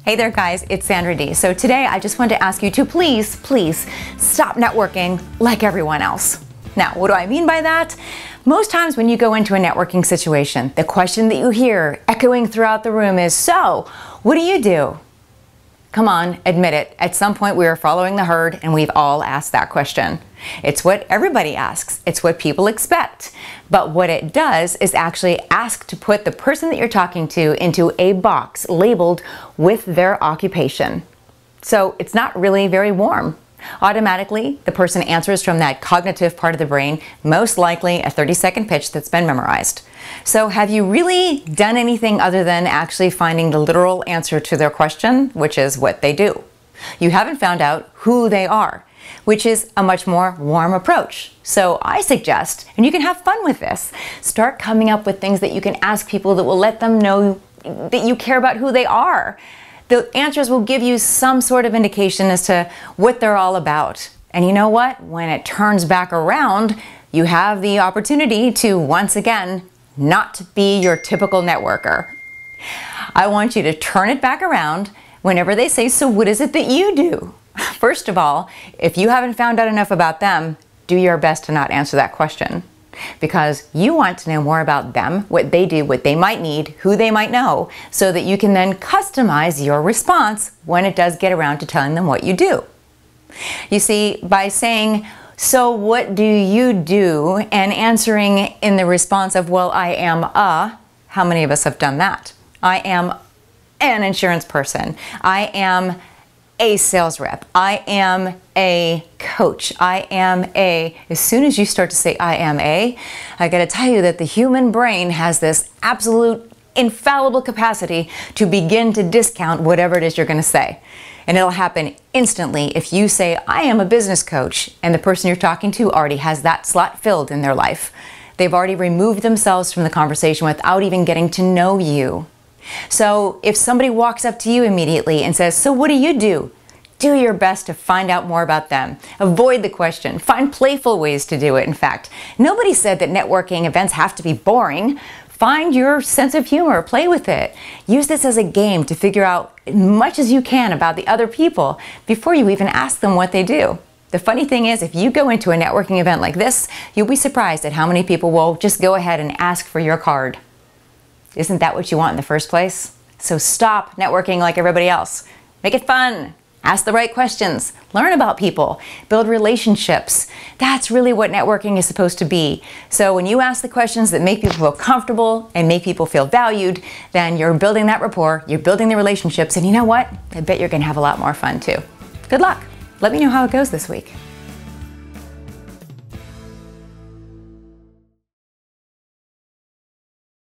Hey there guys, it's Sandra D. So today I just wanted to ask you to please stop networking like everyone else. Now, what do I mean by that? Most times when you go into a networking situation, the question that you hear echoing throughout the room is, so, what do you do? Come on, admit it. At some point we are following the herd and we've all asked that question. It's what everybody asks. It's what people expect. But what it does is actually ask to put the person that you're talking to into a box labeled with their occupation. So it's not really very warm. Automatically, the person answers from that cognitive part of the brain, most likely a 30-second pitch that's been memorized. So have you really done anything other than actually finding the literal answer to their question, which is what they do? You haven't found out who they are, which is a much more warm approach. So I suggest, and you can have fun with this, start coming up with things that you can ask people that will let them know that you care about who they are. The answers will give you some sort of indication as to what they're all about. And you know what? When it turns back around, you have the opportunity to, once again, not be your typical networker. I want you to turn it back around whenever they say, so what is it that you do? First of all, if you haven't found out enough about them, do your best to not answer that question. Because you want to know more about them, what they do, what they might need, who they might know, so that you can then customize your response when it does get around to telling them what you do. You see, by saying, so what do you do, and answering in the response of, well, I am how many of us have done that? I am an insurance person. I am a sales rep. I am a coach. I am as soon as you start to say I am I gotta tell you that the human brain has this absolute infallible capacity to begin to discount whatever it is you're gonna say. And it'll happen instantly if you say, I am a business coach, and the person you're talking to already has that slot filled in their life. They've already removed themselves from the conversation without even getting to know you. So if somebody walks up to you immediately and says, so what do you do? Do your best to find out more about them. Avoid the question. Find playful ways to do it, in fact. Nobody said that networking events have to be boring. Find your sense of humor. Play with it. Use this as a game to figure out as much as you can about the other people before you even ask them what they do. The funny thing is, if you go into a networking event like this, you'll be surprised at how many people will just go ahead and ask for your card. Isn't that what you want in the first place? So stop networking like everybody else. Make it fun. Ask the right questions. Learn about people. Build relationships. That's really what networking is supposed to be. So when you ask the questions that make people feel comfortable and make people feel valued, then you're building that rapport, you're building the relationships, and you know what? I bet you're going to have a lot more fun too. Good luck. Let me know how it goes this week.